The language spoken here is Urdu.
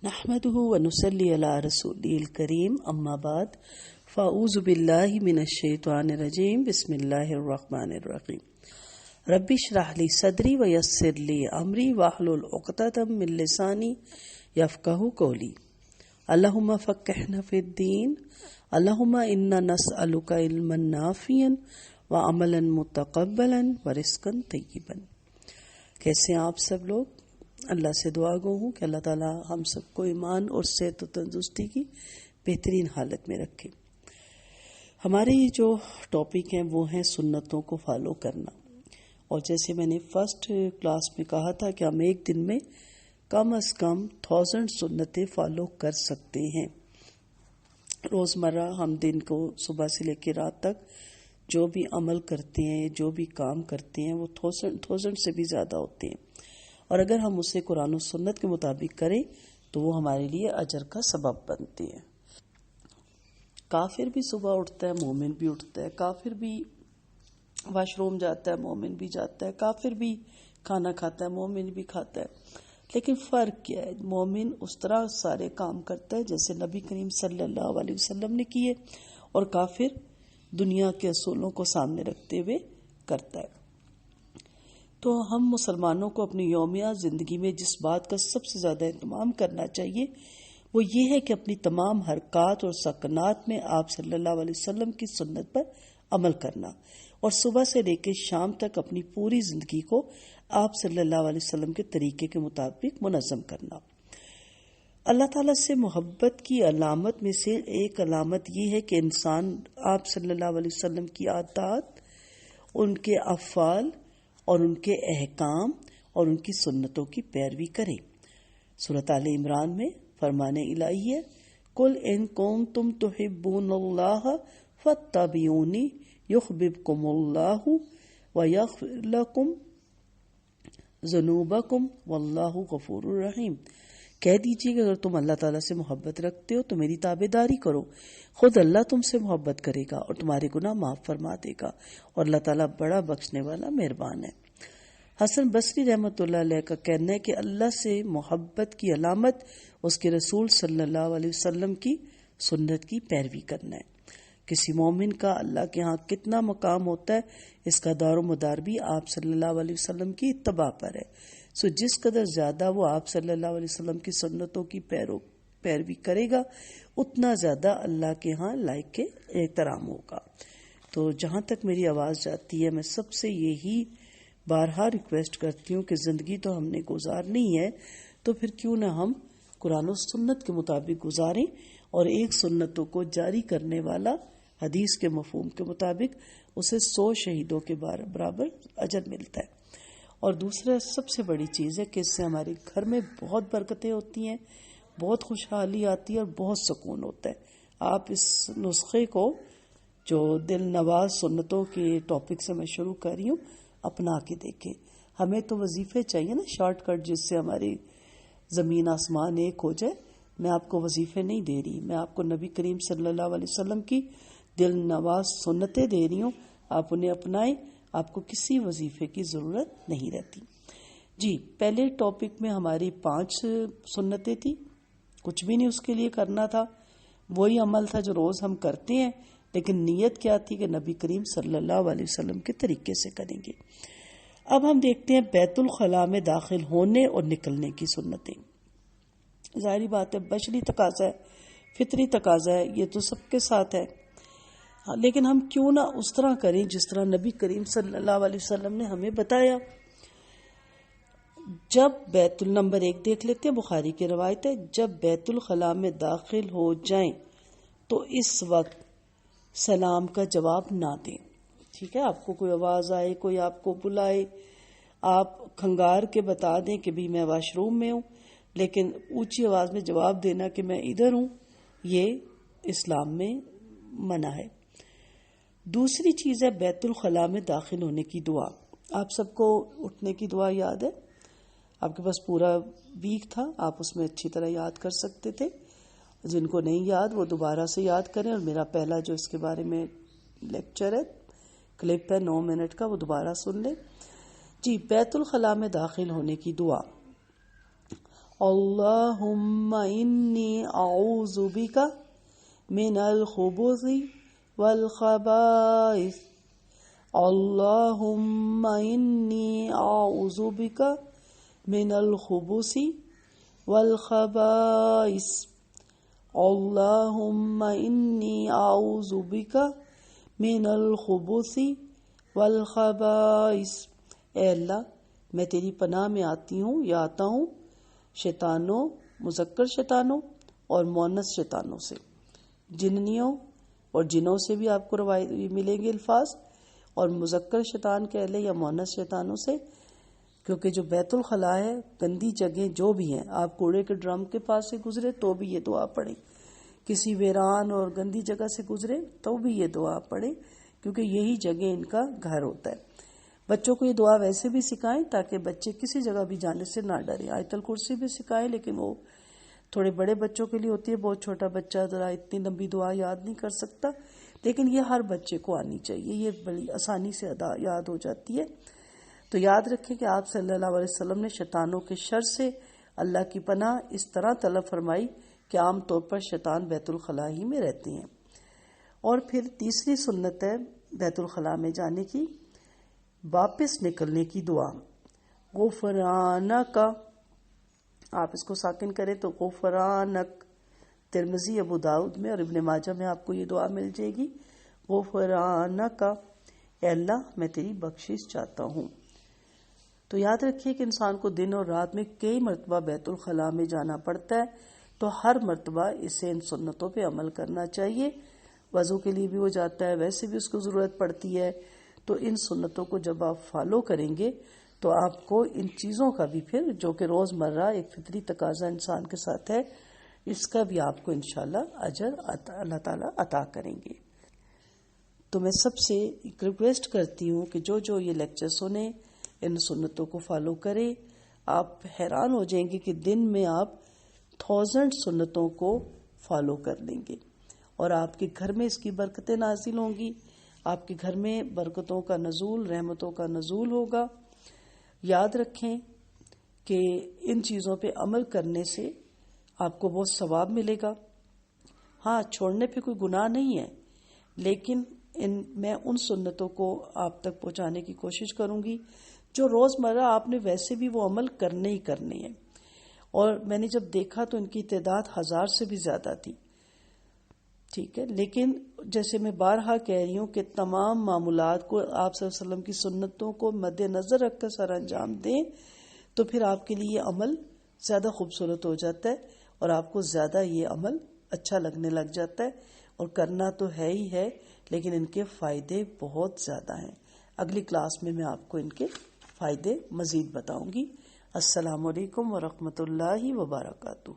نحمده ونصلي على رسوله الكريم اما بعد فاعوذ بالله من الشیطان الرجیم بسم اللہ الرحمن الرحیم رب اشرح لي صدری ويسر لي امری واحلل عقدۃ من لسانی یفقهوا قولی اللهم فقهنا في الدین اللهم انا نسألك علما نافعا وعملا متقبلا ورزقا طیبا۔ کیسے ہیں آپ سب لوگ؟ اللہ سے دعا گو ہوں کہ اللہ تعالی ہم سب کو ایمان اور صحت و تندرستی کی بہترین حالت میں رکھے۔ ہمارے یہ جو ٹاپک ہیں وہ ہیں سنتوں کو فالو کرنا، اور جیسے میں نے فرسٹ کلاس میں کہا تھا کہ ہم ایک دن میں کم از کم 1000 سنتیں فالو کر سکتے ہیں۔ روزمرہ ہم دن کو صبح سے لے کے رات تک جو بھی عمل کرتے ہیں، جو بھی کام کرتے ہیں، وہ 1000 سے بھی زیادہ ہوتے ہیں، اور اگر ہم اسے قرآن و سنت کے مطابق کریں تو وہ ہمارے لیے اجر کا سبب بنتے ہیں۔ کافر بھی صبح اٹھتا ہے، مومن بھی اٹھتا ہے، کافر بھی واش روم جاتا ہے، مومن بھی جاتا ہے، کافر بھی کھانا کھاتا ہے، مومن بھی کھاتا ہے، لیکن فرق کیا ہے؟ مومن اس طرح سارے کام کرتا ہے جیسے نبی کریم صلی اللہ علیہ وسلم نے کیے، اور کافر دنیا کے اصولوں کو سامنے رکھتے ہوئے کرتا ہے۔ تو ہم مسلمانوں کو اپنی یومیہ زندگی میں جس بات کا سب سے زیادہ اہتمام کرنا چاہیے وہ یہ ہے کہ اپنی تمام حرکات اور سکنات میں آپ صلی اللہ علیہ وسلم کی سنت پر عمل کرنا، اور صبح سے لے کے شام تک اپنی پوری زندگی کو آپ صلی اللہ علیہ وسلم کے طریقے کے مطابق منظم کرنا۔ اللہ تعالیٰ سے محبت کی علامت میں سے ایک علامت یہ ہے کہ انسان آپ صلی اللہ علیہ وسلم کی عادات، ان کے افعال اور ان کے احکام اور ان کی سنتوں کی پیروی کرے۔ سورۃ آل عمران میں فرمان الہی ہے، قل ان کنتم تحبون اللہ فاتبعونی یحببکم اللہ ویغفر لکم ذنوبکم واللہ غفور رحیم۔ کہہ دیجیے کہ اگر تم اللہ تعالیٰ سے محبت رکھتے ہو تو میری تابع داری کرو، خود اللہ تم سے محبت کرے گا اور تمہارے گناہ معاف فرما دے گا، اور اللہ تعالیٰ بڑا بخشنے والا مہربان ہے۔ حسن بصری رحمۃ اللہ علیہ کا کہنا ہے کہ اللہ سے محبت کی علامت اس کے رسول صلی اللہ علیہ وسلم کی سنت کی پیروی کرنا ہے۔ کسی مومن کا اللہ کے ہاں کتنا مقام ہوتا ہے اس کا دار و مدار بھی آپ صلی اللہ علیہ وسلم کی اتباع پر ہے۔ سو جس قدر زیادہ وہ آپ صلی اللہ علیہ وسلم کی سنتوں کی پیروی کرے گا اتنا زیادہ اللہ کے ہاں لائق کے احترام ہوگا۔ تو جہاں تک میری آواز جاتی ہے میں سب سے یہی بارہا ریکویسٹ کرتی ہوں کہ زندگی تو ہم نے گزارنی ہے، تو پھر کیوں نہ ہم قرآن و سنت کے مطابق گزاریں، اور ایک سنتوں کو جاری کرنے والا حدیث کے مفہوم کے مطابق اسے 100 شہیدوں کے برابر اجر ملتا ہے۔ اور دوسرا سب سے بڑی چیز ہے کہ اس سے ہمارے گھر میں بہت برکتیں ہوتی ہیں، بہت خوشحالی آتی ہے اور بہت سکون ہوتا ہے۔ آپ اس نسخے کو جو دل نواز سنتوں کے ٹاپک سے میں شروع کر رہی ہوں اپنا کے دیکھیں۔ ہمیں تو وظیفے چاہیے نا، شارٹ کٹ جس سے ہماری زمین آسمان ایک ہو جائے۔ میں آپ کو وظیفے نہیں دے رہی، میں آپ کو نبی کریم صلی اللہ علیہ وسلم کی دل نواز سنتیں دے رہی ہوں، آپ انہیں اپنائیں، آپ کو کسی وظیفے کی ضرورت نہیں رہتی۔ جی، پہلے ٹاپک میں ہماری 5 سنتیں تھی، کچھ بھی نہیں اس کے لیے کرنا تھا، وہی عمل تھا جو روز ہم کرتے ہیں، لیکن نیت کیا تھی کہ نبی کریم صلی اللہ علیہ وسلم کے طریقے سے کریں گے۔ اب ہم دیکھتے ہیں بیت الخلاء میں داخل ہونے اور نکلنے کی سنتیں۔ ظاہری بات ہے، بشری تقاضا ہے، فطری تقاضا ہے، یہ تو سب کے ساتھ ہے، لیکن ہم کیوں نہ اس طرح کریں جس طرح نبی کریم صلی اللہ علیہ وسلم نے ہمیں بتایا۔ جب نمبر 1 دیکھ لیتے ہیں، بخاری کی روایت ہے، جب بیت الخلاء میں داخل ہو جائیں تو اس وقت سلام کا جواب نہ دیں۔ ٹھیک ہے، آپ کو کوئی آواز آئے، کوئی آپ کو بلائے، آپ کھنگار کے بتا دیں کہ بھی میں واش روم میں ہوں، لیکن اونچی آواز میں جواب دینا کہ میں ادھر ہوں، یہ اسلام میں منع ہے۔ دوسری چیز ہے بیت الخلاء میں داخل ہونے کی دعا۔ آپ سب کو اٹھنے کی دعا یاد ہے؟ آپ کے پاس پورا ویک تھا، آپ اس میں اچھی طرح یاد کر سکتے تھے۔ جن کو نہیں یاد وہ دوبارہ سے یاد کریں، اور میرا پہلا جو اس کے بارے میں لیکچر ہے، کلپ ہے 9 منٹ کا، وہ دوبارہ سن لیں۔ جی، بیت الخلاء میں داخل ہونے کی دعا، اللہم انی اعوذ بک من الخبث والخبائث اللہم انی اعوذ بک من الخبث والخبائث اللہم انی اعوذ بک من الخبث والخبائث۔ اے اللہ میں تیری پناہ میں آتی ہوں یا آتا ہوں شیطانوں، مذکر شیطانوں اور مؤنث شیطانوں سے، جننیوں اور جنوں سے بھی آپ کو روایت ملیں گے الفاظ، اور مذکر شیطان کہہ لیں یا مؤنث شیطانوں سے، کیونکہ جو بیت الخلاء ہے، گندی جگہیں جو بھی ہیں، آپ کوڑے کے ڈرم کے پاس سے گزرے تو بھی یہ دعا پڑھیں، کسی ویران اور گندی جگہ سے گزرے تو بھی یہ دعا پڑھیں، کیونکہ یہی جگہ ان کا گھر ہوتا ہے۔ بچوں کو یہ دعا ویسے بھی سکھائیں تاکہ بچے کسی جگہ بھی جانے سے نہ ڈریں۔ آیت الکرسی بھی سکھائیں، لیکن وہ تھوڑے بڑے بچوں کے لیے ہوتی ہے، بہت چھوٹا بچہ ذرا اتنی لمبی دعا یاد نہیں کر سکتا، لیکن یہ ہر بچے کو آنی چاہیے، یہ بڑی آسانی سے یاد ہو جاتی ہے۔ تو یاد رکھیں کہ آپ صلی اللہ علیہ وسلم نے شیطانوں کے شر سے اللہ کی پناہ اس طرح طلب فرمائی کہ عام طور پر شیطان بیت الخلاء ہی میں رہتے ہیں۔ اور پھر تیسری سنت ہے بیت الخلاء میں جانے کی، واپس نکلنے کی دعا، غفرانک، آپ اس کو ساکن کریں تو غفرانک، ترمذی، ابو داؤد میں اور ابن ماجہ میں آپ کو یہ دعا مل جائے گی، غفرانک، اے اللہ میں تیری بخشش چاہتا ہوں۔ تو یاد رکھیے کہ انسان کو دن اور رات میں کئی مرتبہ بیت الخلاء میں جانا پڑتا ہے، تو ہر مرتبہ اسے ان سنتوں پہ عمل کرنا چاہیے۔ وضو کے لیے بھی وہ جاتا ہے، ویسے بھی اس کو ضرورت پڑتی ہے، تو ان سنتوں کو جب آپ فالو کریں گے تو آپ کو ان چیزوں کا بھی پھر جو کہ روز مرہ ایک فطری تقاضا انسان کے ساتھ ہے، اس کا بھی آپ کو انشاءاللہ اجر اللہ تعالیٰ عطا کریں گے۔ تو میں سب سے ایک ریکویسٹ کرتی ہوں کہ جو یہ لیکچر سنیں ان سنتوں کو فالو کریں۔ آپ حیران ہو جائیں گے کہ دن میں آپ 1000 سنتوں کو فالو کر لیں گے، اور آپ کے گھر میں اس کی برکتیں نازل ہوں گی، آپ کے گھر میں برکتوں کا نزول، رحمتوں کا نزول ہوگا۔ یاد رکھیں کہ ان چیزوں پہ عمل کرنے سے آپ کو بہت ثواب ملے گا۔ ہاں، چھوڑنے پہ کوئی گناہ نہیں ہے، لیکن میں ان سنتوں کو آپ تک پہنچانے کی کوشش کروں گی جو روز مرہ آپ نے ویسے بھی وہ عمل کرنے ہی کرنے ہیں، اور میں نے جب دیکھا تو ان کی تعداد 1000 سے بھی زیادہ تھی، ٹھیک ہے۔ لیکن جیسے میں بارہا کہہ رہی ہوں کہ تمام معمولات کو آپ صلی اللہ علیہ وسلم کی سنتوں کو مد نظر رکھ کر سر انجام دیں تو پھر آپ کے لیے یہ عمل زیادہ خوبصورت ہو جاتا ہے، اور آپ کو زیادہ یہ عمل اچھا لگنے لگ جاتا ہے، اور کرنا تو ہے ہی ہے، لیکن ان کے فائدے بہت زیادہ ہیں۔ اگلی کلاس میں آپ کو ان کے فائدے مزید بتاؤں گی۔ السلام علیکم ورحمۃ اللہ وبرکاتہ۔